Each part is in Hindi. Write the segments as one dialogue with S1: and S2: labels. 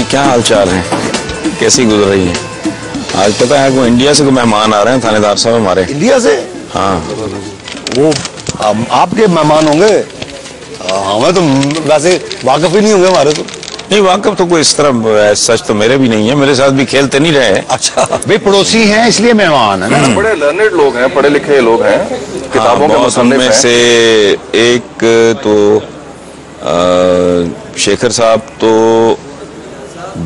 S1: क्या हाल चाल है, कैसी गुजर रही है? आज पता है को इंडिया से कोई मेहमान आ रहे हैं, थानेदार साहब हमारे।
S2: इंडिया से?
S1: हाँ।
S2: वो आपके मेहमान होंगे, हमें तो वैसे वाकफ ही नहीं होंगे हमारे तो।
S1: नहीं वाकफ तो कोई इस तरह सच तो मेरे भी नहीं है, मेरे साथ भी खेलते नहीं रहे।
S2: अच्छा, वे पड़ोसी हैं इसलिए मेहमान है ना।
S3: बड़े लर्नेड लोग हैं, पढ़े लिखे लोग हैं, किताबों के मुसन्निफ हैं।
S1: से एक तो शेखर साहब तो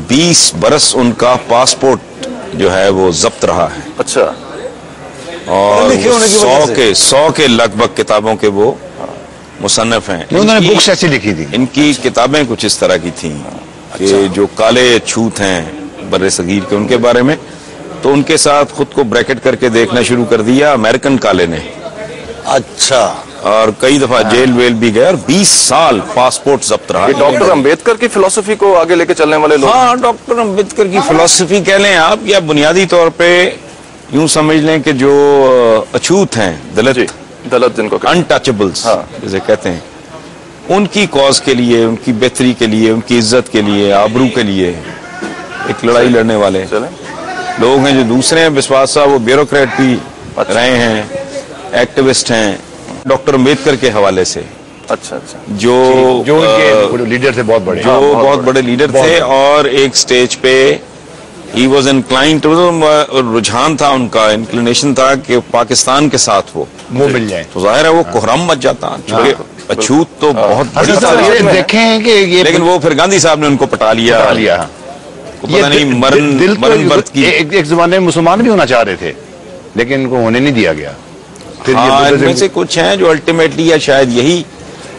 S1: 20 बरस उनका पासपोर्ट जो है वो जब्त रहा है।
S3: अच्छा।
S1: और 100 के लगभग किताबों के वो मुसन्निफ हैं।
S2: उन्होंने बुक्स ऐसी लिखी थी।
S1: इनकी किताबें कुछ इस तरह की थी कि जो काले छूत हैं बर्रे सगीर के, उनके बारे में, तो उनके साथ खुद को ब्रैकेट करके देखना शुरू कर दिया अमेरिकन काले ने।
S2: अच्छा।
S1: और कई दफा जेल वेल भी गए और 20 साल पासपोर्ट जब्त रहा।
S3: डॉक्टर अंबेडकर की फिलॉसफी को आगे लेके चलने वाले लोग।
S1: हाँ, डॉक्टर अंबेडकर की फिलॉसफी कह लें आप, या बुनियादी तौर पे यूं समझ लें कि जो अछूत हैं,
S3: दलित जिनको
S1: अनटचेबल्स जैसे कहते हैं, उनकी कॉज के लिए, उनकी बेहतरी के लिए, उनकी इज्जत के लिए, आबरू के लिए एक लड़ाई लड़ने वाले लोग हैं। जो दूसरे हैं विश्वास साहब, वो ब्यूरोक्रेट भी रहे हैं, एक्टिविस्ट हैं डॉक्टर अंबेडकर के हवाले से।
S3: अच्छा।
S2: जो उनके लीडर थे, बहुत बड़े,
S1: जो बहुत बड़े लीडर थे। और एक स्टेज पे ही वॉज इंक्लाइंड, रुझान था उनका, इंक्लिनेशन था कि पाकिस्तान के साथ वो
S2: मिल जाए,
S1: तो जाहिर है वो कोहराम मच जाता। चूंकि अछूत तो बहुत बड़ी
S2: देखे हैं कि ये,
S1: लेकिन वो फिर गांधी साहब ने उनको पटा लिया। पता नहीं मरण बर्त की।
S2: एक जमाने में मुसलमान भी होना चाह रहे थे, लेकिन इनको होने नहीं दिया गया।
S1: फिर इनमें से कुछ हैं जो अल्टीमेटली, या शायद यही,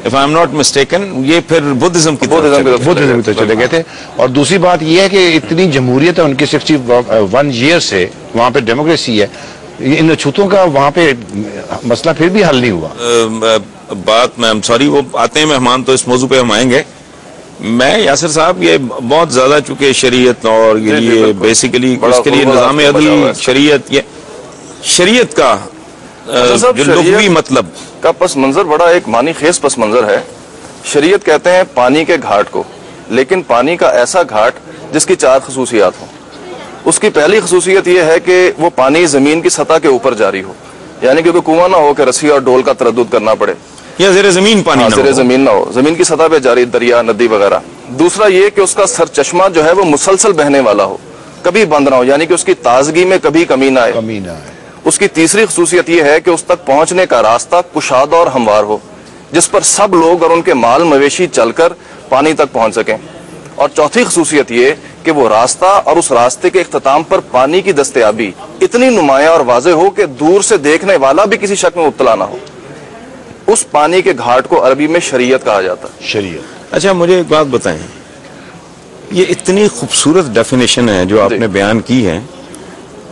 S1: if I am not mistaken, ये फिर बुद्धिज्म की
S2: तरफ चले गए थे। और दूसरी बात यह है कि इतनी जमहूरियत है उनकी 61 ईयर से, वहाँ पे डेमोक्रेसी है, इन छूतों का वहाँ पे मसला फिर भी हल नहीं हुआ।
S1: बात मैं सॉरी, वो आते हैं मेहमान तो इस मौजू पे हम आएंगे। मैं यासिर साहब, ये बहुत ज्यादा चूंकि शरीयत और ये बेसिकली उसके लिए निज़ाम अदल शरीयत, ये शरीयत का जो लुग़वी मतलब
S3: का पस मंजर बड़ा एक मानी खेज पस मंजर है। शरीयत कहते हैं पानी के घाट को, लेकिन पानी का ऐसा घाट जिसकी 4 खसूसियात हो। उसकी पहली खसूसियत यह है कि वो पानी जमीन की सतह के ऊपर जारी हो, यानी कि कोई कुआं ना हो कि रस्सी और डोल का तरद्दुद करना पड़े,
S1: या ज़ेरे ज़मीन पानी,
S3: ज़ेरे ज़मीन ना हो, जमीन की सतह पे जारी, दरिया, नदी वगैरह। दूसरा ये कि उसका सरचश्मा जो है वो मुसलसल बहने वाला हो, कभी बंद ना हो, यानी कि उसकी ताजगी में कभी कमी ना आए। उसकी तीसरी खसूसियत यह है कि उस तक पहुंचने का रास्ता कुशादा और हमवार हो, जिस पर सब लोग और उनके माल मवेशी चलकर पानी तक पहुंच सकें। और चौथी खसूसियत ये कि वो रास्ता और उस रास्ते के इख्तिताम पर पानी की दस्तयाबी इतनी नुमाया और वाज़े हो कि दूर से देखने वाला भी किसी शक में मुब्तला ना हो। उस पानी के घाट को अरबी में शरीयत कहा जाता है।
S2: शरीयत।
S1: अच्छा, मुझे एक बात बताएं, ये इतनी खूबसूरत डेफिनेशन है जो आपने बयान की है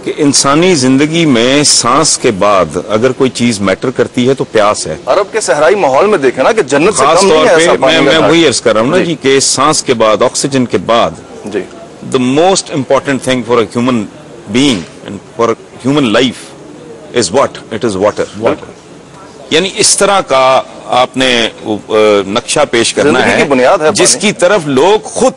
S1: कि इंसानी जिंदगी में सांस के बाद अगर कोई चीज मैटर करती है तो प्यास है।
S3: अरब के सहराई माहौल में देखे ना कि जन्नत से
S1: खास
S3: कम नहीं है ऐसा पानी।
S1: मैं वही अर्ज कर रहा हूँ ना जी, कि सांस के बाद, ऑक्सीजन के बाद,
S3: जी,
S1: the most important thing for a human being and for human life is what? It is water. यानी इस तरह का आपने नक्शा पेश करना है जिसकी तरफ लोग खुद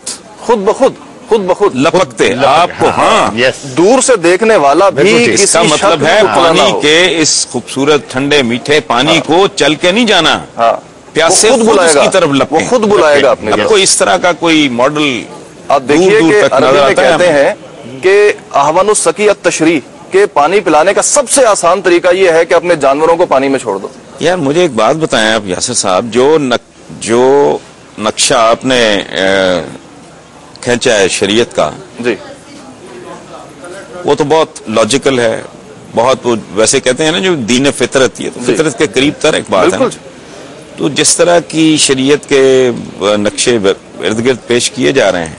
S1: ब खुद लपकते आपको। हाँ,
S3: दूर से देखने वाला भी
S1: इसका मतलब है पानी के इस खूबसूरत ठंडे मीठे पानी को चल के नहीं जाना, प्यास से खुद उसकी तरफ लपके,
S3: वो खुद बुलाएगा अपने।
S1: आपको इस तरह का कोई मॉडल
S3: आप देखिए कि अरबी में कहते हैं कि अहवनुस सकी तशरीह, के पानी पिलाने का सबसे आसान तरीका यह है कि अपने जानवरों को पानी में छोड़ दो।
S1: यार मुझे एक बात बताएं आप यासिर साहब, जो नक्शा आपने खींचा है शरीयत का
S3: जी,
S1: वो तो बहुत लॉजिकल है, बहुत वैसे कहते हैं ना जो दीन फितरत, ये तो फितरत के करीब तर एक बात है। तो जिस तरह की शरीयत के नक्शे इर्द गिर्द पेश किए जा रहे हैं,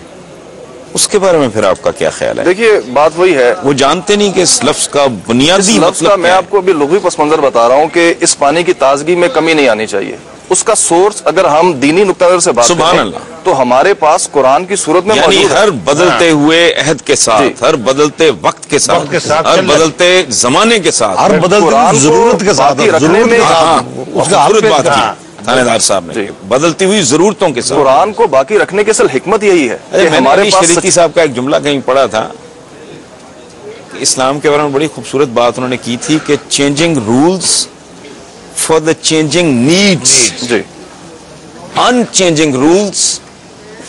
S1: उसके बारे में फिर आपका क्या ख्याल है?
S3: देखिए, बात वही है,
S1: वो जानते नहीं कि इस लफ्ज का बुनियादी मतलब
S3: मैं आपको अभी लुग़वी पस मंजर बता रहा हूँ कि इस पानी की ताजगी में कमी नहीं आनी चाहिए। उसका सोर्स अगर हम दीनी नुक्ता नज़र से बात करें तो हमारे पास कुरान की सूरत में
S1: यानी हर बदलते हुए अहद के साथ, हर बदलते वक्त के साथ, हर बदलते जमाने के साथ,
S2: हर बदलते जरूरत के साथ,
S1: उसका बात की थानेदार साहब ने,
S3: जी।
S1: बदलती हुई जरूरतों के साथ।
S3: कुरान को बाकी रखने की असल हिकमत यही है कि
S1: मैंने
S3: हमारे
S1: अली
S3: पास
S1: शरीकी साहब का एक जुमला कहीं पढ़ा था कि इस्लाम के बारे में बड़ी खूबसूरत बात उन्होंने की थी कि changing rules for the changing needs,
S3: जी
S1: unchanging rules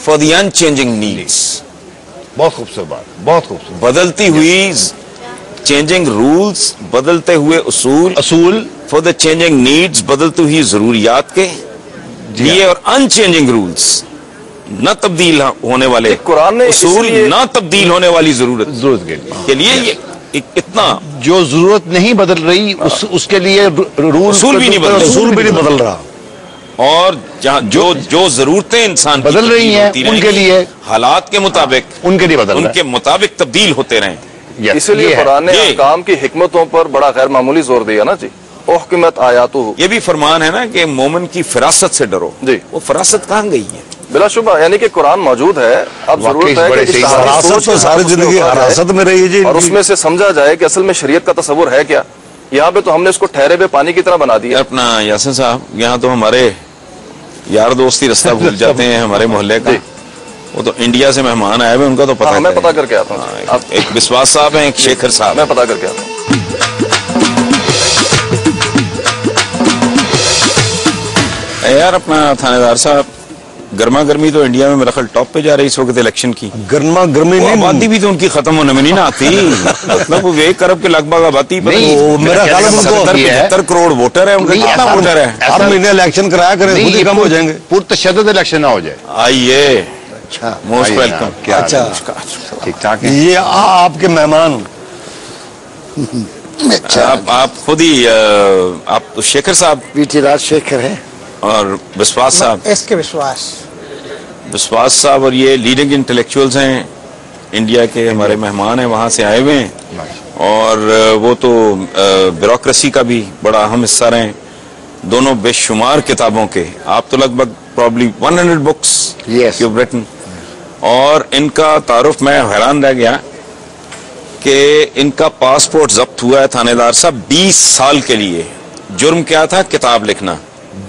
S1: for the unchanging needs.
S2: बहुत खूबसूरत बात, बहुत खूबसूरत।
S1: बदलती हुई चेंजिंग रूल्स, बदलते हुए
S2: असूल
S1: फॉर द चेंजिंग नीड्स, बदलती हुई जरूरियात के लिए, और अनचेंजिंग रूल्स, न तब्दील होने वाले
S3: कुरान ने
S1: उसूल,
S3: इसलिए-
S1: न तब्दील होने वाली जरूरत
S2: जरूरत
S1: के लिए ये इतना
S2: जो जरूरत नहीं बदल रही उसके लिए रूल
S1: उसूल भी नहीं बदल रहे।
S4: रसूल भी नहीं बदल रहा।
S1: और जहाँ जो जरूरतें इंसान की
S2: बदल रही
S1: तब्दील
S2: हैं,
S1: होती
S2: उनके
S1: रहेंगी,
S2: लिए-
S1: हालात के मुताबिक,
S2: उनके लिए बदल रहा
S1: उनके मुताबिक तब्दील होते रहें।
S2: है।
S3: इसीलिए
S2: ये है।
S3: कुरान ने
S1: ये-
S3: अहकाम की हिकमतों पर बड़ा गैर मामूली जोर दिया ना जी। ओहकमत आयातु,
S1: ये भी फरमान है ना कि मोमिन की फिरासत से डरो।
S3: जी।
S1: वो फिरासत कहाँ गई है?
S3: बिलाशुबा, यानी कि कुरान मौजूद है, अब
S2: वाकई
S3: जरूरत है
S2: बड़े
S3: कि
S2: सही
S3: इस
S4: हरासत
S3: सोच
S4: तो
S3: के
S4: सारी
S3: साथ उसमें
S4: जिंदगी
S3: उतरा जाए
S4: हरासत में रही है जी।
S3: और उसमें से समझा जाए कि असल में शरीयत का तस्वुर है क्या। यहाँ पे तो हमने इसको ठहरे हुए पानी की तरह बना दिया।
S1: अपना यासिन साहब, यहाँ तो हमारे यार दोस्त ही रास्ता भूल जाते हैं हमारे मोहल्ले का।
S3: जी।
S1: वो तो इंडिया से मेहमान आए हुए, उनका तो पता
S3: हाँ, मैं
S1: है।
S3: पता करके आता हूँ।
S1: हाँ, एक विश्वास साहब हैं, एक शेखर साहब
S3: मैं पता करके आता हूँ।
S1: हैं। यार अपना थानेदार साहब, गर्मा गर्मी तो इंडिया में मेरा ख्याल टॉप पे जा रही इस वक्त इलेक्शन की।
S4: गर्मा गर्मी
S1: वो
S4: नहीं,
S1: आबादी भी तो उनकी खत्म होने में नहीं ना आती। मतलब वो 1 अरब के लगभग आबादी पर
S2: नहीं,
S4: वो मेरा ख्याल है उनको
S1: 70-75 करोड़ वोटर है उनका।
S2: नहीं,
S1: कितना
S2: ऐसा-
S1: वोटर है?
S2: ऐसा-
S4: हर महीने इलेक्शन कराया करें, खुद ही कम हो जाएंगे।
S2: पुरतशद्दद इलेक्शन ना हो जाए।
S1: आइए,
S4: अच्छा
S1: मोस्ट
S2: आइए,
S1: वेलकम।
S2: क्या
S4: अच्छा।
S2: ठीक ठाक है।
S4: ये आपके मेहमान।
S1: आप खुद ही आप तो शेखर साहब
S5: बीटी राजशेखर है
S1: और विश्वास साहब,
S5: इसके विश्वास
S1: साहब और ये लीडिंग इंटेलेक्चुअल्स हैं इंडिया के, हमारे मेहमान हैं, वहां से आए हुए हैं। और वो तो ब्यूरोक्रेसी का भी बड़ा अहम हिस्सा रहे हैं, दोनों बेशुमार किताबों के। आप तो लगभग probably 100 books
S5: Yes.
S1: You written. और इनका तारुफ, मैं हैरान रह गया कि इनका पासपोर्ट जब्त हुआ है थानेदार साहब 20 साल के लिए। जुर्म क्या था? किताब लिखना।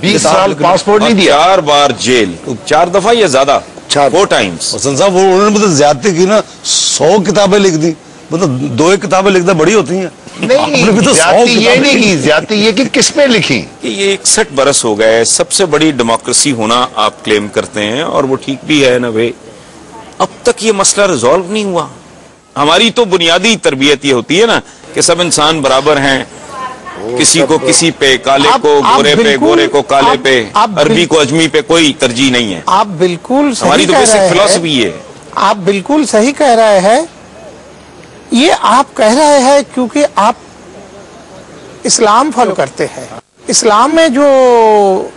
S2: 20 साल पासपोर्ट नहीं
S1: और
S2: दिया।
S1: 4 बार जेल, 4 दफा या ज्यादा, 4 टाइम्स।
S4: हसन साहब वो उन्होंने मतलब ज्यादती की ना, 100 किताबें लिख दी। मतलब 2 किताबें लिखना बड़ी होती हैं।
S2: नहीं,
S4: आपने भी तो 100
S2: ज्यादती ये
S4: किताबें
S2: नहीं की, ज्यादती ये कि किसमें लिखी।
S1: कि ये 61 बरस हो गए, सबसे बड़ी डेमोक्रेसी होना आप क्लेम करते हैं, और वो ठीक भी है ना भाई। अब तक ये मसला रिजॉल्व नहीं हुआ। हमारी तो बुनियादी तरबियत ये होती है ना कि सब इंसान बराबर हैं, किसी को किसी पे, काले
S5: आप-
S1: को
S5: आप
S1: गोरे पे,
S5: बिल्कुल-
S1: गोरे को काले
S5: आप-
S1: पे,
S5: आप
S1: अरबी
S5: बिल-
S1: को अजमी पे कोई तरजीह नहीं है।
S5: आप बिल्कुल सही
S1: हमारी तो
S5: कह
S1: बेसिक
S5: रहे हैं।
S1: फिलॉसफी है।
S5: आप बिल्कुल सही कह रहे हैं। ये आप कह रहे हैं क्योंकि आप इस्लाम फॉलो करते हैं। इस्लाम में जो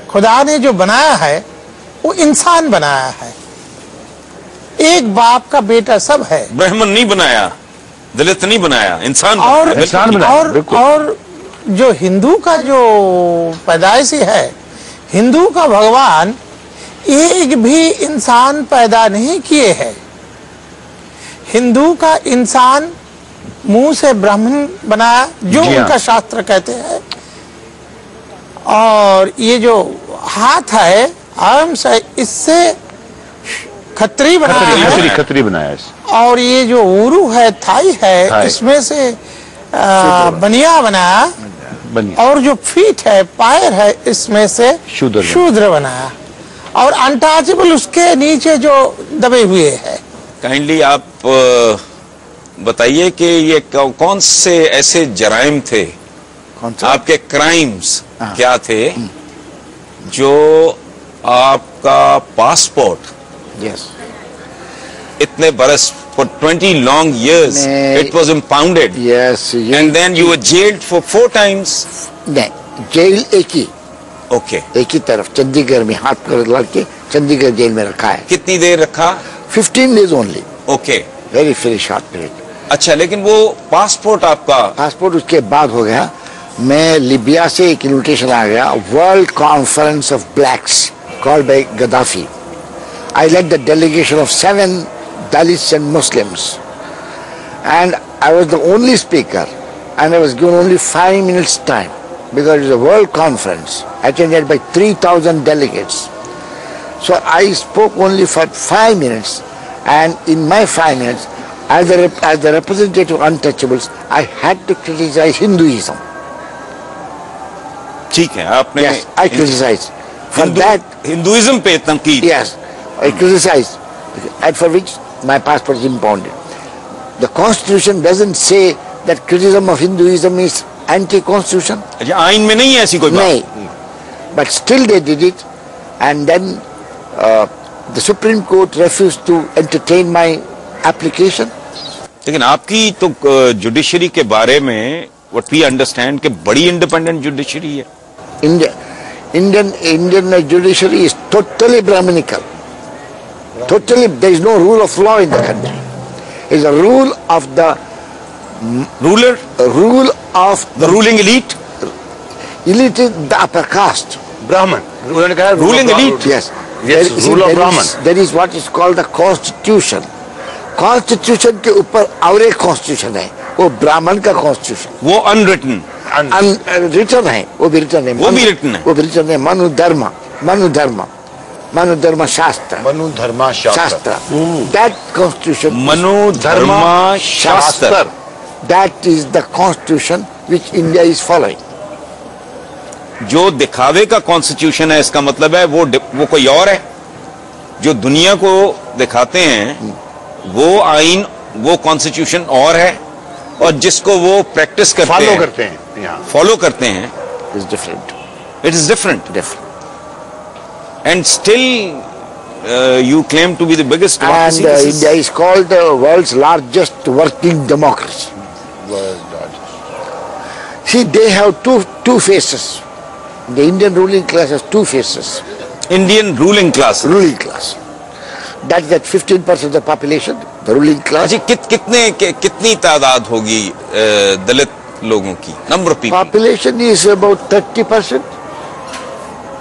S5: खुदा ने जो बनाया है वो इंसान बनाया है। एक बाप का बेटा सब है।
S1: ब्राह्मण नहीं बनाया, दलित नहीं बनाया, इंसान
S5: और
S1: बनाया।
S2: इंसान बनाया,
S5: और,
S2: बिल्कुल।
S5: और जो हिंदू का जो पैदाइशी है, हिंदू का भगवान एक भी इंसान पैदा नहीं किए हैं। हिंदू का इंसान मुंह से ब्राह्मण बनाया, जो
S2: जी हाँ।
S5: उनका शास्त्र कहते हैं। और ये जो हाथ है आर्म से, इससे खत्री बनाया है।
S2: खतरी बनाया इसे।
S5: और ये जो उरू है, थाई है,
S2: थाई।
S5: इसमें से बनिया बनाया।
S2: बनी
S5: और जो फीट है, पैर है, इसमें से
S2: शूद्र
S5: शूद्र बनाया। और अनटचेबल उसके नीचे जो दबे हुए है।
S1: काइंडली आप बताइए कि ये कौन से ऐसे जराइम थे,
S5: कौन सा?
S1: आपके क्राइम्स
S5: हाँ।
S1: क्या थे जो आपका पासपोर्ट
S5: यस।
S1: इतने बरस फॉर 20 लॉन्ग years
S5: नहीं।
S1: It was impounded
S5: yes.
S1: and then you were jailed for 4 times.
S5: नहीं, जेल एक ही तरफ चंडीगढ़ में हाथ पर लड़के चंडीगढ़ जेल में रखा है।
S1: कितनी देर रखा?
S5: 15 days only.
S1: Okay,
S5: very very short period.
S1: अच्छा, लेकिन वो पासपोर्ट आपका
S5: पासपोर्ट उसके बाद हो गया। मैं लिबिया से एक इन्विटेशन आ गया, world conference of blacks called by Gaddafi. I led the delegation of 7 Dalits and Muslims, and I was the only speaker, and I was given only 5 minutes time.
S6: because it's a world conference attended by 3,000 delegates. So I spoke only for 5 minutes, and in my 5 minutes, as the representative of untouchables, I had to criticize Hinduism.
S1: ठीक है, आपने
S6: Yes, I criticized. For that,
S1: Hinduism पे तनकीद।
S6: yes, I criticized, and for which my passport is impounded. The Constitution doesn't say that criticism of Hinduism is anti-constitution.
S1: अच्छा, आइन में नहीं है ऐसी कोई बात?
S6: No. But still they did it, and then the Supreme Court refused to entertain my application.
S1: लेकिन आपकी तो जुडिशरी के बारे में what we understand कि बड़ी इंडिपेंडेंट जुडिशरी है।
S6: Indian judiciary is totally Brahminical. Totally, there is no rule of law in the country. It is a rule of the
S1: ruler,
S6: rule of
S1: the ruling elite,
S6: elite is the upper caste.
S2: ब्राह्मण, उन्होंने कहा
S1: Ruling elite.
S6: Yes.
S2: Yes, rule of Brahman.
S6: There is what is called the constitution. Constitution के ऊपर और एक constitution है, वो ब्राह्मण का constitution.
S1: वो अनरिटन,
S6: रिटर्न है, वो भी रिटर्न है,
S1: वो भी written है।
S6: वो भी रिटर्न है, मनु शास्त्र,
S2: मनु धर्मा शास्त्र,
S6: that constitution,
S1: मनु धर्मा शास्त्र,
S6: that is the constitution which India is following.
S1: जो दिखावे का कॉन्स्टिट्यूशन है, इसका मतलब है वो कोई और है। जो दुनिया को दिखाते हैं वो आइन, वो कॉन्स्टिट्यूशन और है, और जिसको वो प्रैक्टिस
S2: फॉलो करते हैं, यहाँ
S1: फॉलो करते हैं,
S6: Is different.
S1: It is different.
S6: Different.
S1: And still you claim to be the biggest
S6: And
S1: democracy. This is-
S6: India is called the world's largest working democracy. See, they have two faces. The Indian ruling class has two faces.
S1: Indian ruling class.
S6: Ruling class. That's that 15% of the population, the ruling class.
S1: अच्छा, कितनी तादाद होगी दलित लोगों की? Number of people?
S6: Population is about 30%,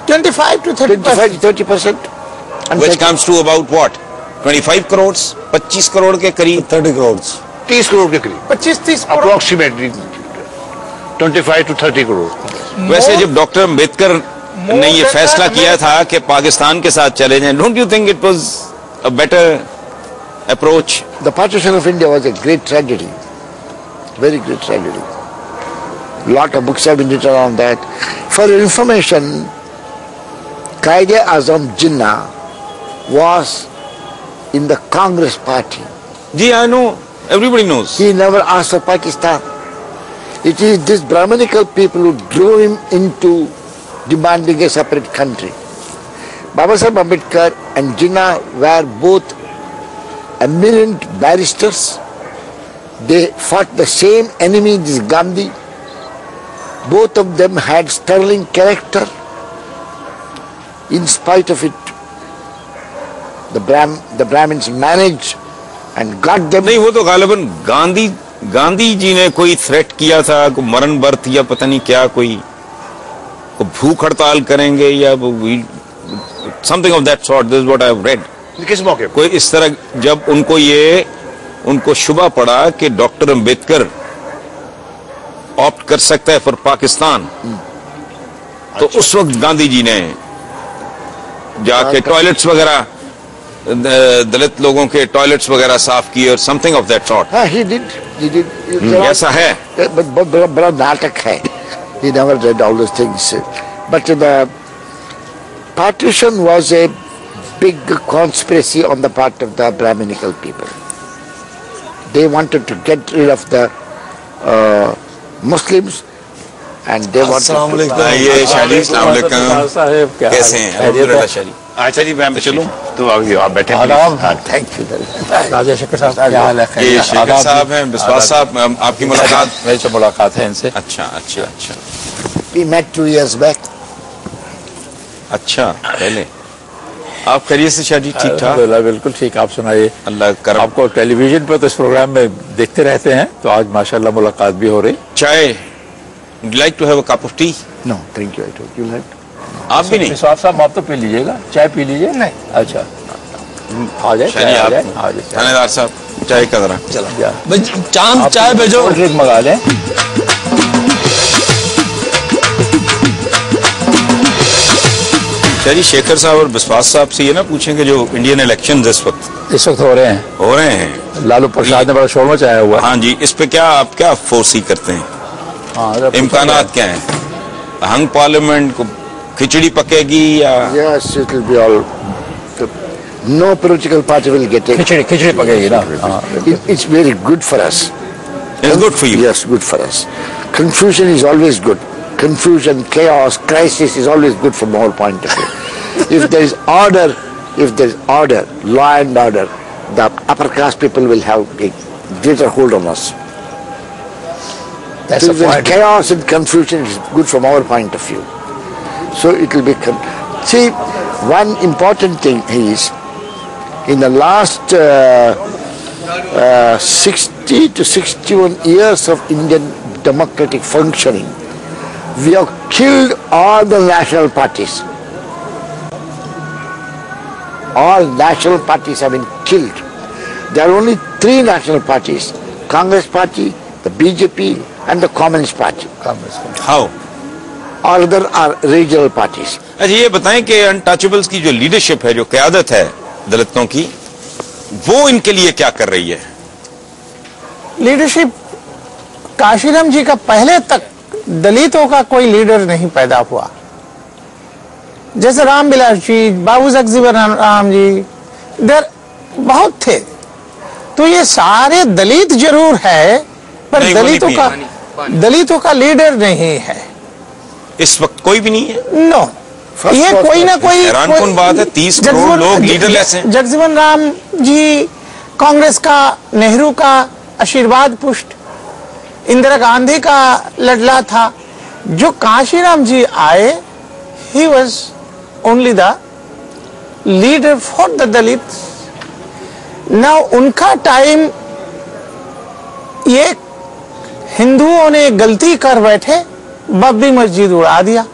S5: 25 to 30%.
S6: 25 to 30%. And
S1: Which comes to about what? 25 crores? 25 crore के करीब?
S4: 30 करोड़।
S2: 30 करोड़ के करीब,
S5: 25-30 करोड़।
S2: Approximately 25 to 30 crore.
S1: वैसे जब डॉक्टर अम्बेडकर ने ये फैसला किया था कि पाकिस्तान के साथ चले जाएं, don't you think it was a better approach?
S6: the partition of India was a great tragedy, very great tragedy. Lot of books have been written on that. For your information, Quaid-e-Azam Jinnah was in the Congress party.
S1: जी, I know, everybody knows.
S6: He never asked for Pakistan. It is these Brahminical people who drove him into demanding a separate country. Babasaheb Ambedkar and Jinnah were both eminent barristers. They fought the same enemy, this Gandhi. Both of them had sterling character. In spite of it, the Brahmins managed and got them.
S1: नहीं, वो तो गालिबन गांधी जी ने कोई थ्रेट किया था, कोई मरण बर्थ या पता नहीं क्या, कोई भूख हड़ताल करेंगे या something of that sort. This is what I have read.
S2: किस मौके पर?
S1: कोई इस तरह, जब उनको शुबा पड़ा कि डॉक्टर अंबेडकर ऑप्ट कर सकता है फॉर पाकिस्तान, तो उस वक्त गांधी जी ने जाके टॉयलेट्स वगैरह, दलित लोगों के टॉयलेट्स वगैरह साफ किए और something of that sort.
S6: He did.
S1: ऐसा है।
S6: But बड़ा नाटक है. He never did all those things. But the partition was a big conspiracy on the part of the Brahminical people. They wanted to get rid of the Muslims, and they wanted
S4: अस्सलाम
S6: to...
S4: वालेकुम।
S1: ये शाली, अस्सलाम वालेकुम।
S7: साहब क्या
S1: कैसे हैं? अल्हम्दुलिल्लाह शाली।
S2: अच्छा जी, मैं चलूं तो आप बैठे।
S6: Thank you very much.
S7: राजा शेखर साहब क्या हाल है?
S1: ये शेखर साहब हैं, बिस्वास साहब, आपकी मुलाकात?
S7: मेरी तो मुलाकात है इनसे।
S1: अच्छा अच्छा अच्छा
S6: We met 2 years back.
S1: अच्छा, पहले आप करिए से शादी ठीक ठाक?
S7: अल्हम्दुलिल्लाह, बिल्कुल ठीक। आप सुनाइए।
S1: अल्लाह करम।
S7: आपको टेलीविजन पर तो इस प्रोग्राम में देखते रहते हैं, तो आज माशाल्लाह मुलाकात भी हो रही।
S1: चाय, would you like to have a cup of tea?
S6: No, thank you. I told you like.
S1: आप भी नहीं?
S7: विश्वास साहब, आप तो पी लीजिएगा, चाय पी लीजिए। नहीं, अच्छा आ जाए,
S1: शादी
S7: आ
S1: आप?
S7: जाए, आ जाए।
S1: थानेदार साहब, चाय का जरा।
S4: चांद चाय भेजो।
S7: ड्रिंक मंगा लें।
S1: अच्छा जी, शेखर साहब और विश्वास साहब से ये ना पूछें कि जो इंडियन इलेक्शंस इस वक्त
S7: हो रहे हैं
S1: लालू
S7: प्रसाद ने बड़ा शोर मचाया हुआ है।
S1: हाँ जी, इस पे क्या आप क्या फोर्सी करते हैं?
S7: हाँ,
S1: इम्कानात क्या हैं? हंग पार्लियामेंट को खिचड़ी पकेगी या?
S6: Yes, it will be all. No political party will get it.
S7: खिचड़ी पकेगी ना।
S6: It's very good for us.
S1: It's good for you.
S6: Yes, good for us. Confusion is always good. Confusion, chaos, crisis is always good from our point of view. If there is order, law and order, the upper class people will have a greater hold on us.
S7: That's
S6: So
S7: the
S6: if there is
S7: point.
S6: chaos and confusion is good from our point of view. So it will be. See, one important thing is, in the last 60 to 61 years of Indian democratic functioning, we have killed all the national parties. All national parties have been killed. There are only 3 national parties: Congress Party, the BJP, and the Communist Party.
S1: How?
S6: All other are regional parties.
S1: अच्छा, ये बताएं कि अनटचेबल्स की जो लीडरशिप है, जो क़यादत है दलितों की, वो इनके लिए क्या कर रही है?
S5: लीडरशिप, काशीराम जी का पहले तक दलितों का कोई लीडर नहीं पैदा हुआ। जैसे रामविलास जी, बाबू जगजीवन राम जी, इधर बहुत थे। तो ये सारे दलित जरूर है, पर दलितों का लीडर नहीं है।
S1: इस वक्त कोई भी नहीं है।
S5: नो, ये कोई ना कोई
S1: हैरानकुन बात है, 30 करोड़ लोग लीडरलेस हैं।
S5: जगजीवन राम जी कांग्रेस का, नेहरू का आशीर्वाद पुष्ट, इंदिरा गांधी का लड़ला था। जो काशीराम जी आए, he was only the leader for the Dalit. ना उनका टाइम, ये हिंदुओं ने गलती कर बैठे, बाबरी मस्जिद उड़ा दिया।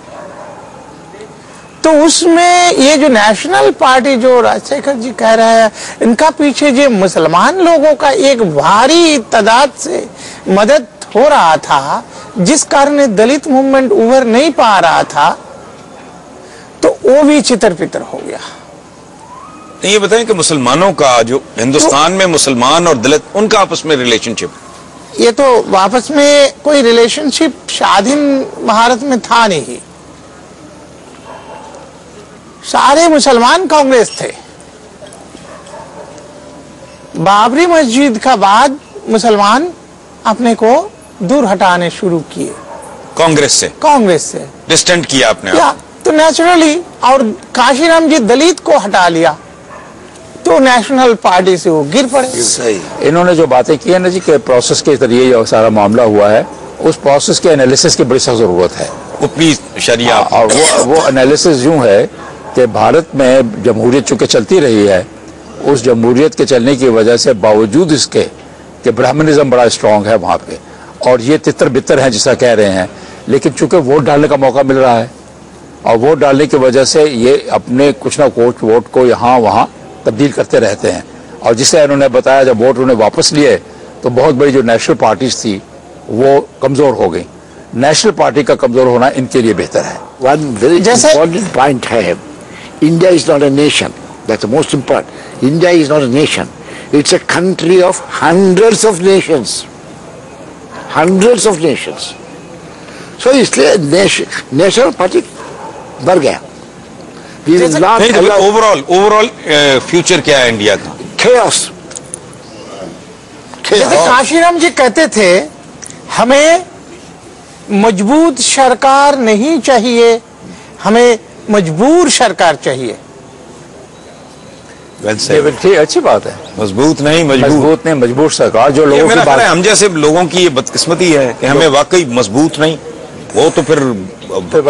S5: तो उसमें ये जो नेशनल पार्टी जो राजशेखर जी कह रहे हैं, इनका पीछे जो मुसलमान लोगों का एक भारी तादाद से मदद हो रहा था, जिस कारण दलित मूवमेंट उभर नहीं पा रहा था, तो वो भी चितर पितर हो गया।
S1: ये बताएं कि मुसलमानों का जो हिंदुस्तान में मुसलमान और दलित, उनका आपस में रिलेशनशिप,
S5: ये तो आपस में कोई रिलेशनशिप स्वाधीन भारत में था नहीं। सारे मुसलमान कांग्रेस थे। बाबरी मस्जिद का बाद मुसलमान अपने को दूर हटाने शुरू किए कांग्रेस से
S1: डिस्टेंट किया आपने
S5: आप। तो नेचुरली, और काशीराम जी दलित को हटा लिया, तो नेशनल पार्टी से वो गिर पड़े।
S7: सही। इन्होंने जो बातें की है ना जी, के प्रोसेस के जरिए जो सारा मामला हुआ है, उस प्रोसेस के एनालिसिस की बड़ी सख्त जरूरत है।
S1: वो प्लीज शरिया।
S7: और वो एनालिसिस यूं है कि भारत में जमहूरियत चूंकि चलती रही है, उस जमहूरियत के चलने की वजह से बावजूद इसके कि ब्राह्मणिज्म बड़ा स्ट्रांग है वहाँ पे, और ये तितर बितर हैं जिसा कह रहे हैं, लेकिन चूंकि वोट डालने का मौका मिल रहा है, और वोट डालने की वजह से ये अपने कुछ ना कुछ वोट को यहाँ वहाँ तब्दील करते रहते हैं। और जिसे इन्होंने बताया, जब वोट उन्होंने वापस लिए तो बहुत बड़ी जो नेशनल पार्टीज थी वो कमजोर हो गई। नेशनल पार्टी का कमजोर होना इनके लिए बेहतर है।
S6: One very important point है, India is not a nation. That's the most important. India is not a nation. It's a country of hundreds of nations. Hundreds of nations. So इसलिए नेशनल पार्टी बढ़ गया।
S1: ओवरऑल फ्यूचर क्या है इंडिया का?
S6: Chaos.
S5: जैसे काशीराम जी कहते थे, हमें मजबूत सरकार नहीं चाहिए, हमें मजबूर सरकार चाहिए।
S7: अच्छी बात है।
S1: मजबूत नहीं
S7: मजबूर सरकार। जो लोगों की बात,
S1: हम जैसे लोगों की ये बदकिस्मती है कि हमें वाकई मजबूत नहीं, वो तो फिर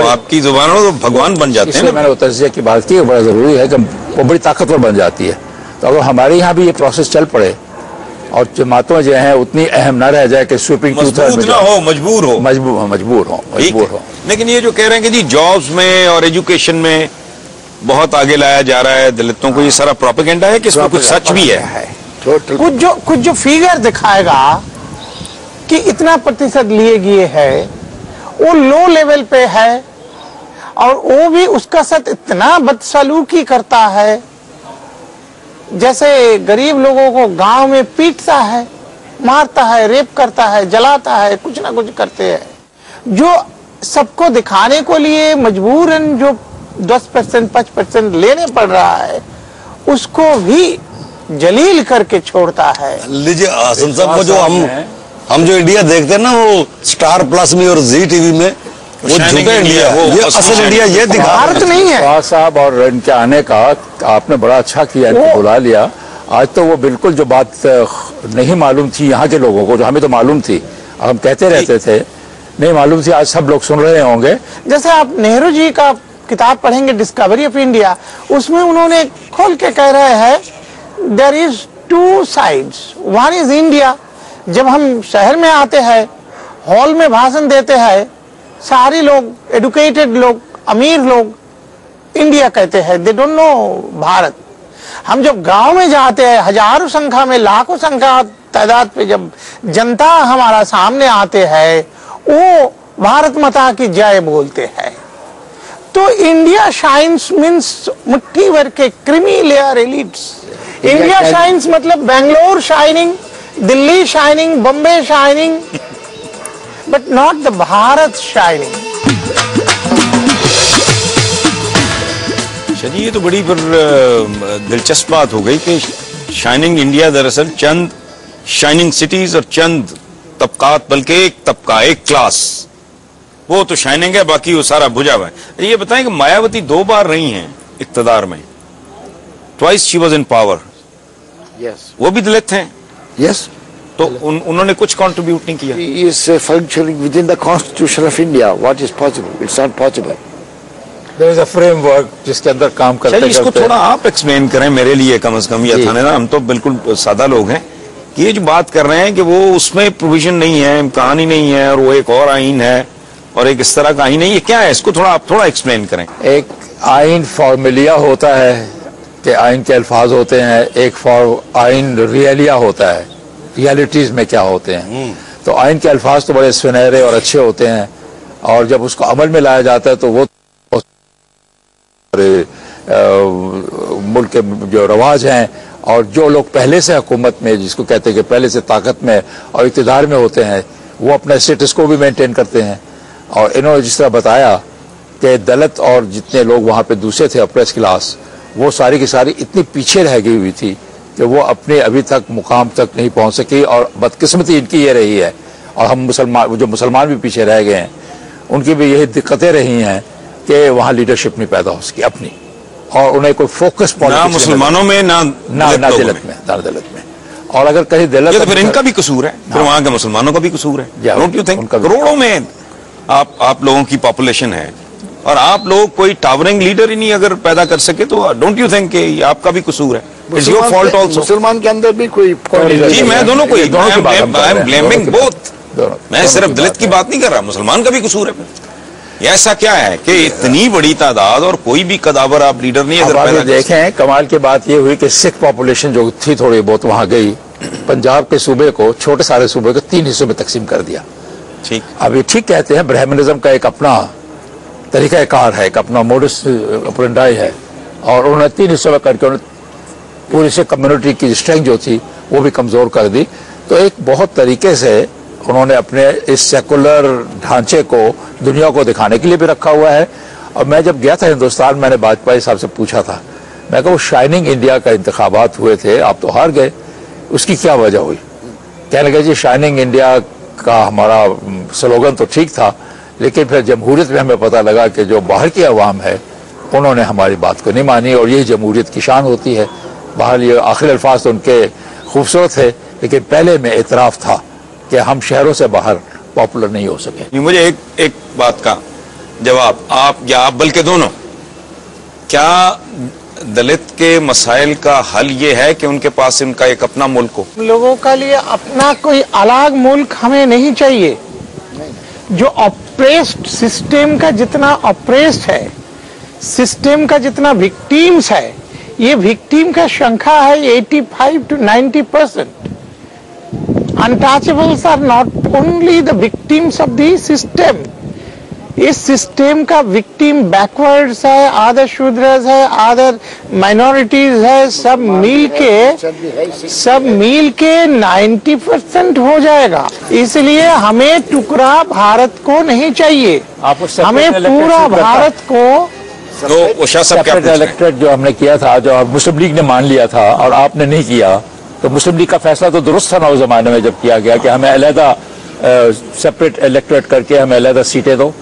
S1: आपकी जुबानों तो भगवान बन जाते हैं।
S7: मैंने तजिया की बात की, बड़ा जरूरी है कि वो बड़ी ताकतवर बन जाती है। तो अगर हमारे यहाँ भी ये प्रोसेस चल पड़े और जमातों जो है उतनी अहम ना रह जाए कि स्वीपिंग
S1: मजबूर हो। लेकिन ये जो कह रहे हैं कि जी जॉब्स में और एजुकेशन में बहुत आगे लाया जा रहा है दलितों को, ये सारा प्रोपेगेंडा है कि इसमें कुछ सच भी है?
S5: कुछ जो फिगर दिखाएगा कि इतना प्रतिशत लिए गए है, वो लो लेवल पे है। और वो भी उसका साथ इतना बदसलूकी करता है, जैसे गरीब लोगों को गांव में पीटता है, मारता है, रेप करता है, जलाता है, कुछ ना कुछ करते हैं। जो सबको दिखाने को लिए मजबूरन जो 10% 5% लेने पड़ रहा है, उसको भी जलील करके छोड़ता है।
S4: लीजिए हसन साहब, वो जो हम जो इंडिया देखते हैं ना, वो स्टार प्लस में और जी टीवी में, वो झूठा इंडिया, ये असल इंडिया ये दिखा
S5: भारत नहीं है।
S7: फवाद साहब और इनके आने का आपने बड़ा अच्छा किया, इनको बुला लिया। आज तो वो बिल्कुल जो बात नहीं मालूम थी यहाँ के लोगों को, जो हमें तो मालूम थी, हम कहते रहते थे नहीं मालूम थी, आज सब लोग सुन रहे होंगे।
S5: जैसे आप नेहरू जी का किताब पढ़ेंगे डिस्कवरी ऑफ इंडिया, उसमें उन्होंने खोल के कह रहे हैं there is 2 sides, one is India. जब हम शहर में आते हैं, हॉल में भाषण देते हैं, सारे लोग एडुकेटेड लोग, अमीर लोग इंडिया कहते हैं, दे डोंट नो भारत। हम जब गांव में जाते हैं, हजारों संख्या में, लाखों संख्या तादाद पे जब जनता हमारा सामने आते हैं, वो भारत माता की जय बोलते हैं। तो इंडिया शाइन्स मीन्स मुट्ठी भर के creamy layer elites. India shines मतलब Bangalore shining, Delhi shining, Bombay shining, but not the Bharat shining.
S1: चलिए, ये तो बड़ी फिर दिलचस्प बात हो गई कि शाइनिंग इंडिया दरअसल चंद शाइनिंग सिटीज और चंद तबकात, बल्कि एक तबका, एक क्लास, वो तो शाइनिंग है, बाकी वो सारा बुझा हुआ है। ये बताएं कि मायावती 2 बार रही हैं इक्तदार में, twice she was in power, वो भी दलित हैं।
S6: Yes.
S1: तो उन्होंने कुछ कंट्रीब्यूट नहीं किया।
S6: He is functioning within the Constitution of India. What is possible? It's not possible.
S7: There is a framework जिसके अंदर काम करते
S1: चलिए, इसको थोड़ा आप एक्सप्लेन करें मेरे लिए कम से कम, ये थाने ना, हम तो बिल्कुल सादा लोग हैं, कि ये जो बात कर रहे हैं कि वो उसमें प्रोविजन नहीं है, कहानी नहीं है, और वो एक और आइन है और एक इस तरह का आइन है, ये क्या है? इसको थोड़ा आप थोड़ा एक्सप्लेन करें।
S7: एक आइन फॉर्मेलिया होता है कि आइन के अल्फाज होते हैं, एक आइन रियलिया होता है, रियलिटीज में क्या होते हैं। तो आइन के अल्फाज तो बड़े सुनहरे और अच्छे होते हैं, और जब उसको अमल में लाया जाता है तो वो मुल्क के जो रवाज हैं, और जो लोग पहले से हुकूमत में, जिसको कहते हैं कि पहले से ताकत में और इक़्तिदार में होते हैं, वो अपने स्टेटस को भी मेंटेन करते हैं। और इन्होंने जिस तरह बताया कि दलित और जितने लोग वहाँ पे दूसरे थे अप्रेस क्लास, वो सारी की सारी इतनी पीछे रह गई हुई थी कि वो अपने अभी तक मुकाम तक नहीं पहुँच सकी, और बदकिस्मती इनकी ये रही है। और हम मुसलमान भी पीछे रह गए हैं, उनकी भी यही दिक्कतें रही हैं कि वहाँ लीडरशिप नहीं पैदा हो सकी अपनी, और उन्हें कोई फोकस
S1: ना मुसलमानों में ना
S7: दलित में। और अगर कहीं दलित,
S1: तो फिर इनका भी कसूर है, फिर वहाँ के मुसलमानों का भी कसूर है। Don't you think? करोड़ों में आप लोगों की पॉपुलेशन है, और आप लोग कोई टावरिंग लीडर ही नहीं अगर पैदा कर सके, तो डोंट यू थिंक कि आपका भी कसूर है? It's your fault also.
S6: मुसलमान के अंदर भी कोई
S1: जी, मैं दोनों को, आई एम ब्लेमिंग बोथ। मैं सिर्फ दलित की बात नहीं कर रहा, मुसलमान का भी कसूर है। ये ऐसा क्या है कि इतनी बड़ी तादाद और कोई भी कदावर आप लीडर नहीं अगर पैदा
S7: देखें। कमाल की बात ये हुई कि सिख पॉपुलेशन जो थी थोड़ी बहुत वहां गई, पंजाब के सूबे को, छोटे सारे सूबे को 3 हिस्सों में तकसीम कर दिया।
S1: ठीक,
S7: अभी ठीक कहते हैं, ब्राह्मणिज्म का एक अपना तरीकाकार है, एक अपना मोडस ऑपरेंडी है, और उन्होंने 3 हिस्सों में करके उन्होंने पूरी से कम्युनिटी की स्ट्रेंथ जो थी वो भी कमजोर कर दी। तो एक बहुत तरीके से उन्होंने अपने इस सेकुलर ढांचे को दुनिया को दिखाने के लिए भी रखा हुआ है। और मैं जब गया था हिंदुस्तान, मैंने वाजपेयी साहब से पूछा था, मैं कहा वो शाइनिंग इंडिया का इंतखाबात हुए थे, आप तो हार गए, उसकी क्या वजह हुई? कहने लगे जी शाइनिंग इंडिया का हमारा स्लोगन तो ठीक था, लेकिन फिर जमहूरियत में हमें पता लगा कि जो बाहर की अवाम है उन्होंने हमारी बात को नहीं मानी, और यही जमहूरियत की शान होती है। बाहर ये आखिरी अल्फाज तो उनके खूबसूरत है, लेकिन पहले में एतराफ़ था कि हम शहरों से बाहर पॉपुलर नहीं हो सके।
S1: मुझे एक बात का जवाब, आप या आप बल्कि दोनों, क्या दलित के मसाइल का हल ये है कि उनके पास उनका एक अपना मुल्क हो?
S5: लोगों का लिए अपना कोई अलग मुल्क हमें नहीं चाहिए। जो ऑप्रेस्ड सिस्टम का जितना ऑप्रेस्ड है, सिस्टम का जितना विक्टिम्स है, ये विक्टिम का संख्या है 85 to 90%। Untouchables are not only the victims of the system. इस सिस्टम का विक्टिम बैकवर्ड्स है, आदर शूद्रस है, आदर माइनॉरिटीज है, सब मिल के 90% हो जाएगा। इसलिए हमें टुकड़ा भारत को नहीं चाहिए, हमें पूरा भारत को।
S1: तो
S7: सेपरेट इलेक्टोरेट जो हमने किया था, जो मुस्लिम लीग ने मान लिया था और आपने नहीं किया, तो मुस्लिम लीग का फैसला तो दुरुस्त था ना उस जमाने में जब किया गया कि हमें अलहदा सेपरेट इलेक्टोरेट करके हमें अलहदा सीटें दो।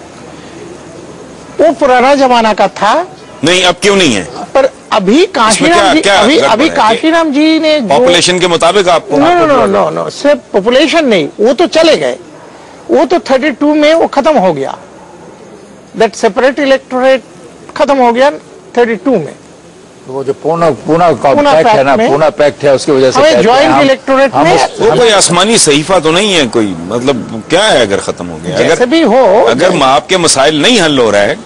S5: वो पुराना जमाना का था।
S1: नहीं, अब क्यों नहीं है?
S5: पर अभी काशीराम जी ने
S1: पॉपुलेशन के मुताबिक आपको
S5: नो सिर्फ पॉपुलेशन नहीं, वो तो चले गए, वो तो 32 में वो खत्म हो गया, दैट सेपरेट इलेक्टोरेट खत्म हो गया 32 में।
S7: वो जो पूना पैक्ट है ना, पूना पैक्ट है, उसकी वजह से
S5: ज्वाइंट इलेक्टोरेट में
S1: वो कोई आसमानी सहीफा तो नहीं है कोई, मतलब क्या है अगर खत्म हो गया,
S5: अगर भी हो,
S1: अगर आपके मसाइल नहीं हल हो रहा है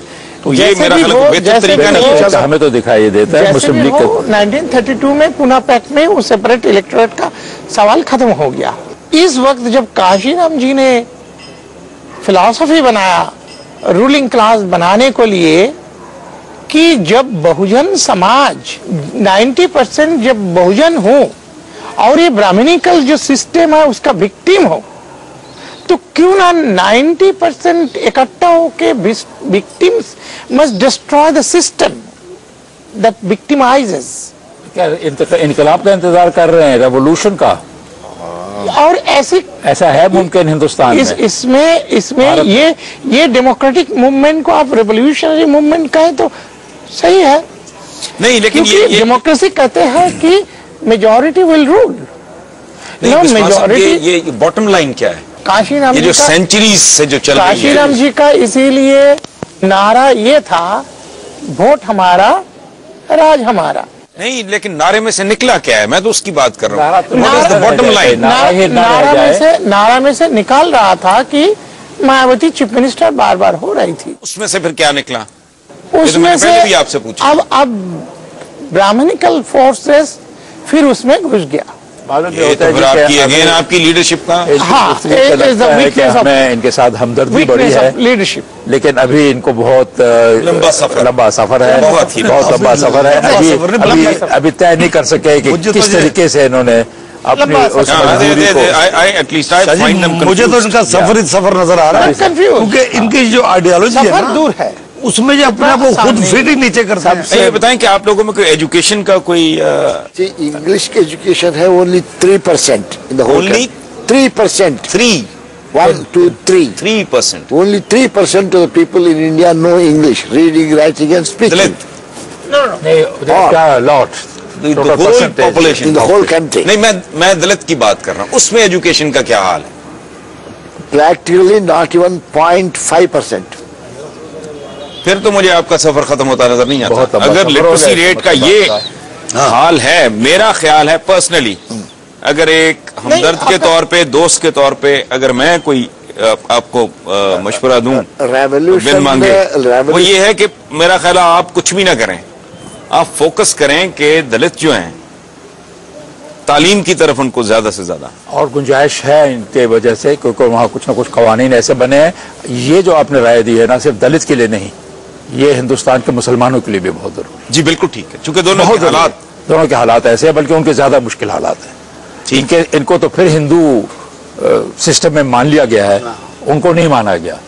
S1: तो ये मेरा ख्याल बेहतर तरीका नहीं है।
S7: हमें तो दिखाई देता है मुस्लिम लीग
S5: 1932 में पूना पैक्ट में वो सेपरेट इलेक्टोरेट का सवाल खत्म हो गया। इस वक्त जब काशीराम जी ने फिलॉसफी बनाया रूलिंग क्लास बनाने को लिए कि जब बहुजन समाज 90% जब बहुजन हो और ये ब्राह्मणिकल जो सिस्टम है उसका विक्टिम हो, तो क्यों ना 90% इकट्ठा होके victims must destroy the system that victimises.
S7: क्या इनकलाब का इंतजार कर रहे हैं, रेवोल्यूशन का?
S5: और
S7: ऐसा है मुमकिन हिंदुस्तान में?
S5: इसमें ये डेमोक्रेटिक मूवमेंट को आप रेवोल्यूशनरी मूवमेंट कहें तो सही है।
S1: नहीं, लेकिन ये
S5: डेमोक्रेसी कहते हैं कि मेजॉरिटी विल रूल।
S1: मेजॉरिटी ये बॉटम लाइन क्या है?
S5: काशीराम
S1: ये जो सेंचुरीज से जो चल रही है,
S5: काशीराम जी का इसीलिए नारा ये था, वोट हमारा राज हमारा।
S1: नहीं, लेकिन नारे में से निकला क्या है, मैं तो उसकी बात कर रहा हूँ।
S7: बॉटम लाइन
S5: नारा में से निकाल रहा था कि मायावती चीफ मिनिस्टर बार बार हो रही थी।
S1: उसमें से फिर क्या निकला?
S5: उसमें से
S1: भी आपसे पूछा।
S5: अब ब्राह्मणिकल फोर्सेस फिर उसमें घुस गया।
S1: ये तो फिर आपकी लीडरशिप का
S7: हमें इनके साथ हमदर्दी बड़ी है
S5: लीडरशिप,
S7: लेकिन अभी इनको बहुत लंबा सफर है, बहुत लंबा सफर है। अभी तय नहीं कर सके कि किस तरीके से इन्होंने अपनी
S4: मुझे तो इनका सफर नजर आ रहा है, क्योंकि इनकी जो आइडियोलॉजी है ना
S5: दूर है,
S4: उसमें जो अपने आप को खुद फिट ही नीचे करता है।
S1: ये बताएं कि आप लोगों में कोई एजुकेशन का कोई
S6: इंग्लिश की एजुकेशन है only 3% in the whole, 3%, 1 2 3%, only 3% of the people in India know English, reading, writing and speaking.
S7: Lot
S1: population
S6: in the whole country.
S1: नहीं, मैं दलित की बात कर रहा हूँ, उसमें एजुकेशन का क्या हाल है?
S6: Practically not even 0.5%.
S1: फिर तो मुझे आपका सफर खत्म होता नजर नहीं आता। अगर लिटरेसी रेट का ये हाल है, मेरा ख्याल है पर्सनली, अगर एक हमदर्द के तौर पे, दोस्त के तौर पे, अगर मैं कोई आपको मशवरा दूं बिन मांगे, वो ये है कि मेरा ख्याल है आप कुछ भी ना करें, आप फोकस करें कि दलित जो हैं तालीम की तरफ उनको ज्यादा से ज्यादा, और
S7: गुंजाइश है इनके वजह से, क्योंकि वहाँ कुछ ना कुछ कवानीन ऐसे बने हैं। ये जो आपने राय दी है ना, सिर्फ दलित के लिए नहीं, ये हिंदुस्तान के मुसलमानों के लिए भी बहुत जरूरी है।
S1: जी बिल्कुल ठीक है, क्योंकि दोनों
S7: के हालात ऐसे हैं, बल्कि उनके ज्यादा मुश्किल हालात हैं। इनको तो फिर हिंदू सिस्टम में मान लिया गया है, उनको नहीं माना गया,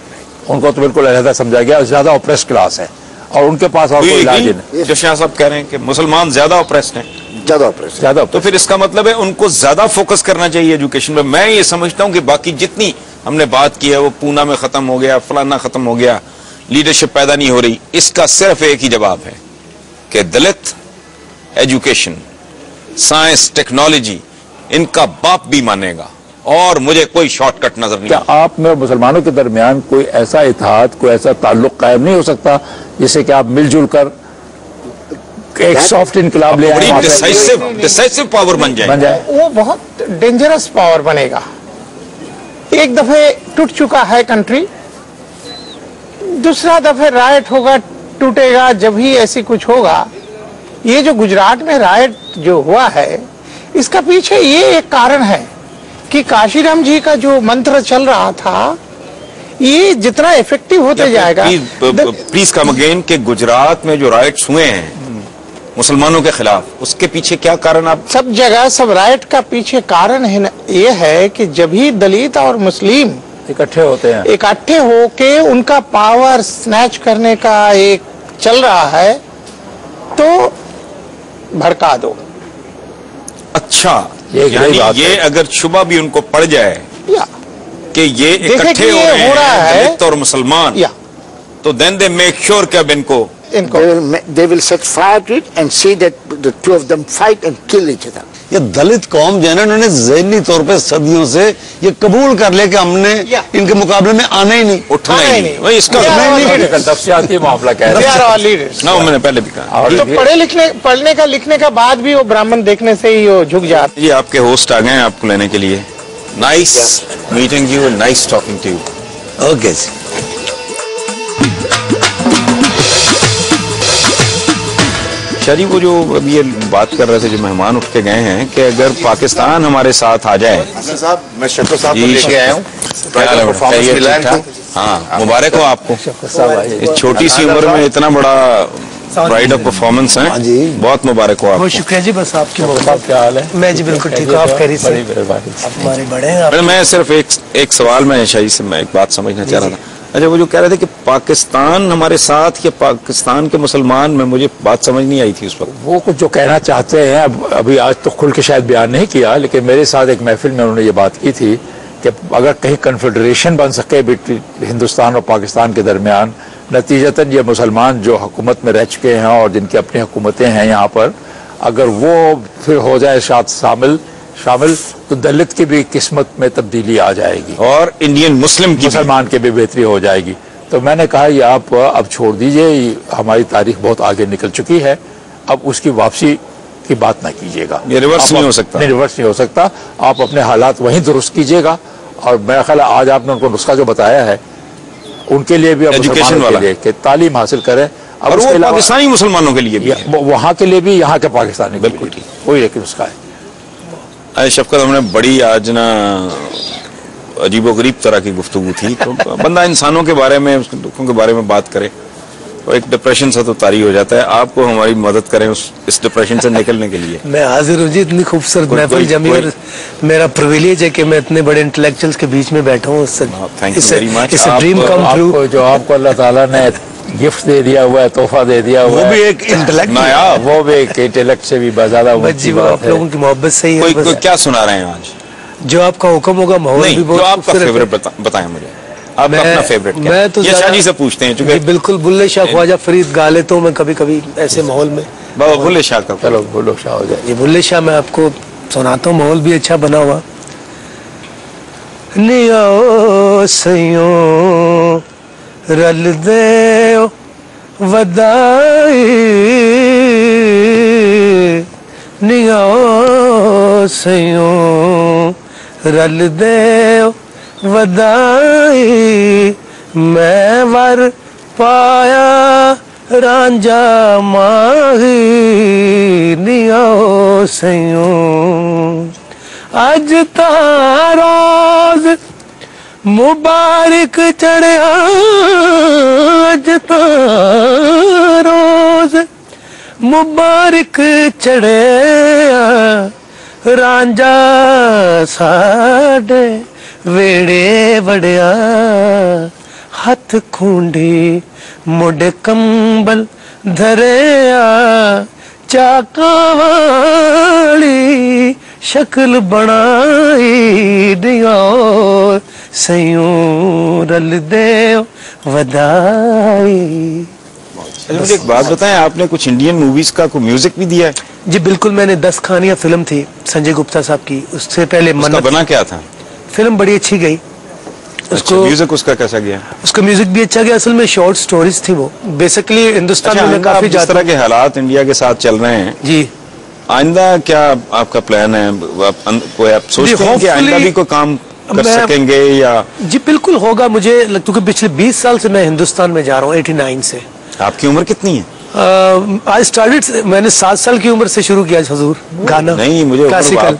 S7: उनको तो बिल्कुल अलहदा समझा गया, ज्यादा ऑप्रेस्ड क्लास है और उनके पास और कोई इलाज नहीं।
S1: जो शाह साहब कह रहे हैं कि मुसलमान ज्यादा ऑप्रेस्ड हैं,
S6: ज्यादा,
S1: तो फिर इसका मतलब है उनको ज्यादा फोकस करना चाहिए एजुकेशन में। मैं ये समझता हूं कि बाकी जितनी हमने बात की है वो पूना में खत्म हो गया, फलाना खत्म हो गया, लीडरशिप पैदा नहीं हो रही, इसका सिर्फ एक ही जवाब है कि दलित एजुकेशन, साइंस, टेक्नोलॉजी इनका बाप भी मानेगा, और मुझे कोई शॉर्टकट नजर नहीं।
S7: क्या आप में मुसलमानों के दरमियान कोई ऐसा इत्तेहाद, कोई ऐसा ताल्लुक कायम नहीं हो सकता जिससे कि आप मिलजुल कर एक सॉफ्ट इनकलाब ले आए,
S1: डिसाइसिव पावर बन जाए?
S5: वो बहुत डेंजरस पावर बनेगा। एक दफे टूट चुका है कंट्री, दूसरा दफे राइट होगा, टूटेगा, जब ही ऐसी कुछ होगा। ये जो गुजरात में राइट जो हुआ है, इसका पीछे ये एक कारण है कि काशीराम जी का जो मंत्र चल रहा था, ये जितना इफेक्टिव होते जाएगा।
S1: प्लीज कम अगेन कि गुजरात में जो राइट्स हुए हैं मुसलमानों के खिलाफ, उसके पीछे क्या कारण? आप
S5: सब जगह सब राइट का पीछे कारण है ये है कि जब ही दलित और मुस्लिम
S7: इकट्ठे होते हैं,
S5: इकट्ठे होके उनका पावर स्नैच करने का एक चल रहा है, तो भड़का दो।
S1: अच्छा,
S7: यानी
S1: ये अगर शुबा भी उनको पड़ जाए
S5: या
S1: कि ये इकट्ठे हो रहे हैं दलित और मुसलमान,
S5: या
S1: तो देन दे मेक श्योर कि अब इनको
S6: they will set fire to it and see that the two of them fight and kill each other.
S4: ये दलित कौम जो है ना, उन्होंने ज़हनी तौर पे सदियों से ये कबूल कर लिया कि हमने इनके मुकाबले में आना ही नहीं,
S1: उठना ही नहीं। वही इसका
S7: तफसीलाती मामला कह रहे हैं
S1: ना, मैंने पहले भी कहा।
S5: तो पढ़ने का लिखने का बाद भी वो ब्राह्मण देखने से ही वो झुक जाते।
S1: ये आपके होस्ट आ गए हैं आपको लेने के लिए। Nice meeting you, nice talking to you.
S4: Okay.
S1: Shaji, वो जो अभी ये बात कर रहे थे, जो मेहमान उठ के गए हैं, कि अगर पाकिस्तान हमारे साथ आ जाए।
S2: साहब, मैं शक्कर साहब को लेके आया हूँ।
S1: हाँ, मुबारक हो आपको। इस छोटी सी उम्र में इतना बड़ा प्राइड ऑफ परफॉर्मेंस है, बहुत मुबारक हो आपको।
S8: बहुत शुक्रिया जी। बस आपकी
S7: साहब क्या हाल है?
S8: मैं जी बिल्कुल ठीक हूँ, आप खैरियत से? हमारे बड़े हैं।
S1: मैं सिर्फ एक सवाल में शाही से मैं एक बात समझना चाह रहा था। अच्छा, वो जो कह रहे थे कि पाकिस्तान हमारे साथ या पाकिस्तान के मुसलमान में, मुझे बात समझ नहीं आई थी उस वक्त।
S7: वो कुछ जो कहना चाहते हैं, अभी आज तो खुल के शायद बयान नहीं किया, लेकिन मेरे साथ एक महफिल में उन्होंने ये बात की थी कि अगर कहीं कन्फेडरेशन बन सके हिंदुस्तान और पाकिस्तान के दरमियान, नतीजतन ये मुसलमान जो हुकूमत में रह चुके हैं और जिनकी अपनी हुकूमतें हैं यहाँ पर, अगर वो फिर हो जाए शामिल तो दलित की भी किस्मत में तब्दीली आ जाएगी
S1: और इंडियन मुसलमान
S7: की भी बेहतरी हो जाएगी। तो मैंने कहा ये आप अब छोड़ दीजिए, हमारी तारीख बहुत आगे निकल चुकी है, अब उसकी वापसी की बात ना कीजिएगा।
S1: ये रिवर्स नहीं हो सकता।
S7: नहीं, रिवर्स नहीं हो सकता। आप अपने हालात वहीं दुरुस्त कीजिएगा। और मेरा ख्याल आज आपने उनको नुस्खा जो बताया है, उनके लिए भी
S1: एजुकेशन वाला है कि
S7: तालीम हासिल करें।
S1: और वो पाकिस्तानी मुसलमानों के लिए भी,
S7: वहाँ के लिए भी, यहाँ के पाकिस्तानी, बिल्कुल ठीक, वही एक नुस्खा है।
S1: शफकत, हमने बड़ी आज ना अजीबोगरीब तरह की गुफ्तगू थी। तो बंदा इंसानों के बारे में, उसके दुखों के बारे में बात करे तो एक डिप्रेशन सा तो तारी हो जाता है। आपको हमारी मदद करें इस डिप्रेशन से निकलने के लिए।
S8: मैं हाजिर हूँ जी। इतनी खूबसूरत महफिल जमी और मेरा प्रिविलेज है कि मैं इतने बड़े इंटेलेक्चुअल्स के बीच में बैठा हूँ।
S1: Thank you very much.
S8: Dream come true
S7: जो आपको अल्लाह ताला ने गिफ्ट दे दिया हुआ है, तोहफा दे दिया हुआ है,
S4: वो भी एक इंटेलेक्ट,
S7: वो भी एक इंटेलेक्ट से भी ज्यादा
S8: आप लोगों की मोहब्बत से ही है।
S1: कोई क्या सुना रहे हैं आज?
S8: जो आपका हुक्म होगा, माहौल भी बहुत
S1: आपका फेवरेट बताएं मुझे, आपका अपना फेवरेट।
S8: मैं तो
S1: शाजी से पूछते हैं, चूंकि
S8: बिल्कुल बुल्ले शाह ख्वाजा फरीद गा लेता हूँ मैं कभी कभी ऐसे माहौल में।
S1: बाबा बुल्ले शाह का,
S7: चलो बुल्ले शाह हो जाए।
S8: ये बुल्ले शाह मैं आपको सुनाता हूँ, माहौल भी अच्छा बना हुआ। नियो सयो रल दे वदाई, नियो सयो रल दे वदाई, मैं वर पाया रांझा माही, नियो सयो अज तारोज मुबारक चढ़िया, अज रोज मुबारक चढ़िया, रांझा साडे वेड़े वड़िया, हथ खूंडी मुड़ कंबल धरिया, चाका वाली शक्ल बनाई, दियो सयूं रल दे वदाई।
S1: मुझे एक बात बताएं, आपने कुछ इंडियन मूवीज का कोई म्यूजिक भी दिया है?
S8: जी बिल्कुल, मैंने 10 कहानियां फिल्म थी संजय गुप्ता साहब की, उससे पहले
S1: उसका बना क्या था?
S8: फिल्म बड़ी अच्छी गई।
S1: उसको म्यूजिक उसका कैसा गया?
S8: उसका म्यूजिक भी अच्छा गया। असल में शॉर्ट स्टोरीज थी वो, बेसिकली हिंदुस्तान में काफी
S1: जिस तरह के हालात इंडिया के साथ चल रहे हैं
S8: जी,
S1: आइंदा क्या आपका प्लान है? कोई आप सोचते हैं कि आइंदा भी कोई काम कर सकेंगे या?
S8: जी बिल्कुल होगा। मुझे लगता है कि पिछले 20 साल से मैं हिंदुस्तान में जा रहा हूँ, 89 से।
S1: आपकी उम्र कितनी है?
S8: आई स्टार्टेड, मैंने 7 साल की उम्र से शुरू किया हुजूर गाना।
S1: नहीं, मुझे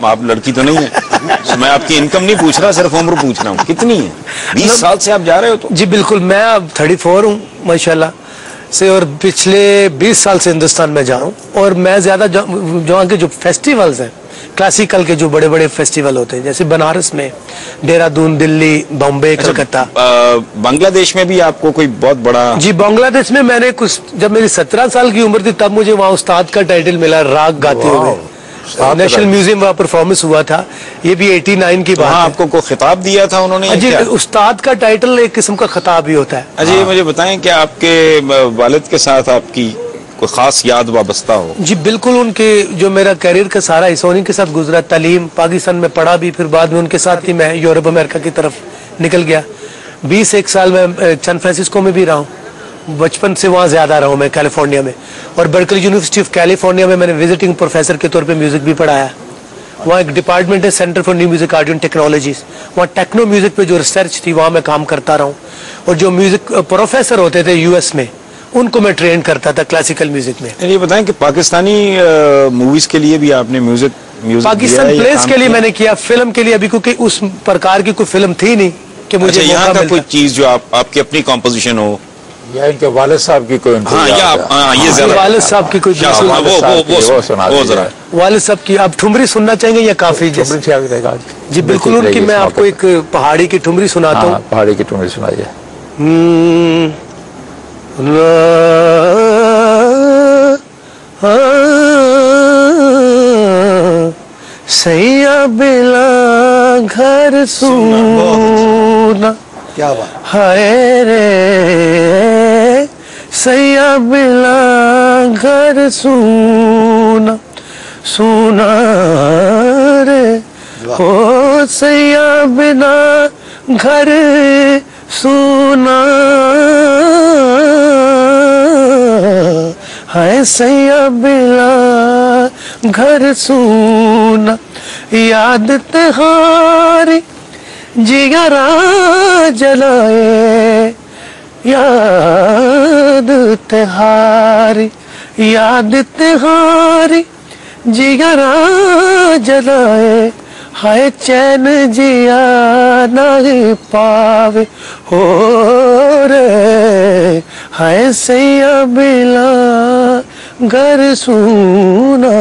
S1: आप लड़की तो नहीं है। मैं आपकी इनकम नहीं पूछ रहा, सिर्फ उम्र पूछ रहा हूँ, कितनी है? 20 साल से आप जा रहे हो तो?
S8: जी बिल्कुल, मैं अब 34 हूँ माशाल्लाह से, और पिछले 20 साल से हिंदुस्तान में जा रहा हूँ। और मैं ज्यादा जो के जो फेस्टिवल्स हैं, क्लासिकल के जो बड़े बड़े फेस्टिवल होते हैं, जैसे बनारस में, देहरादून, दिल्ली, बॉम्बे, कलकत्ता।
S1: बांग्लादेश में भी आपको कोई बहुत बड़ा? जी
S8: बांग्लादेश में मैंने कुछ, जब मेरी 17 साल की उम्र थी तब मुझे वहाँ उस्ताद का टाइटल मिला राग गाते हुए। नेशनल म्यूजियम वहाँ परफॉर्मेंस हुआ था, ये भी 89 की बात है।
S1: आपको को खिताब दिया था उन्होंने?
S8: जी, उस्ताद का टाइटल एक किस्म का खिताब ही होता है।
S1: अच्छा, ये मुझे बताएं कि आपके वालिद के साथ आपकी कोई खास याद वाबस्ता हो?
S8: जी बिल्कुल, उनके जो मेरा कैरियर का सारा हिस्सा उन्हीं के साथ गुजरा। तालीम पाकिस्तान में पढ़ा भी, फिर बाद में उनके साथ ही मैं यूरोप अमेरिका की तरफ निकल गया। 21 साल में सैन फ्रांसिस्को में भी रहा हूँ, बचपन से वहाँ ज्यादा रहा हूँ मैं कैलिफोर्निया में। और बर्कली यूनिवर्सिटी ऑफ कैलिफोर्निया में मैंने विजिटिंग प्रोफेसर के तौर पे म्यूजिक भी पढ़ाया। वहाँ एक डिपार्टमेंट है, centre for new music art and technologies. वहाँ टेक्नो म्यूजिक पे जो रिसर्च थी वहाँ मैं काम करता रहा हूँ। और जो म्यूजिक प्रोफेसर होते थे यूएस में, उनको मैं ट्रेन करता था क्लासिकल म्यूजिक में।
S1: ये बताएं कि पाकिस्तानी मूवीज के लिए भी आपने म्यूजिक
S8: पाकिस्तान प्लेस के लिए मैंने किया, फिल्म के लिए अभी क्योंकि उस प्रकार की कोई फिल्म थी नहीं कि मुझे
S1: यहाँ का कोई चीज जो आपकी अपनी कॉम्पोजिशन हो,
S7: या इनके वालिद साहब की कोई?
S8: ये ज्यादा वालिद साहब की कोई
S7: वो सुना जरा।
S8: वालिद साहब की आप ठुमरी सुनना चाहेंगे या काफी? जी बिल्कुल, उनकी मैं आपको एक पहाड़ी की ठुमरी सुनाता हूँ।
S7: पहाड़ी की ठुमरी सुनाइए।
S8: सैया बिला घर सूना,
S4: क्या बात
S8: हाय रे सैया बिला घर सूना, सूना रे हो सैया बिना घर सूना, हाय सैया बिला घर सूना, याद तिहारी जिगरा जलाए, याद तिहारी, याद तिहारी जिगरा जलाए, हाय चैन जिया नहीं पावे हो रे, हाय सैया बिला घर सूना।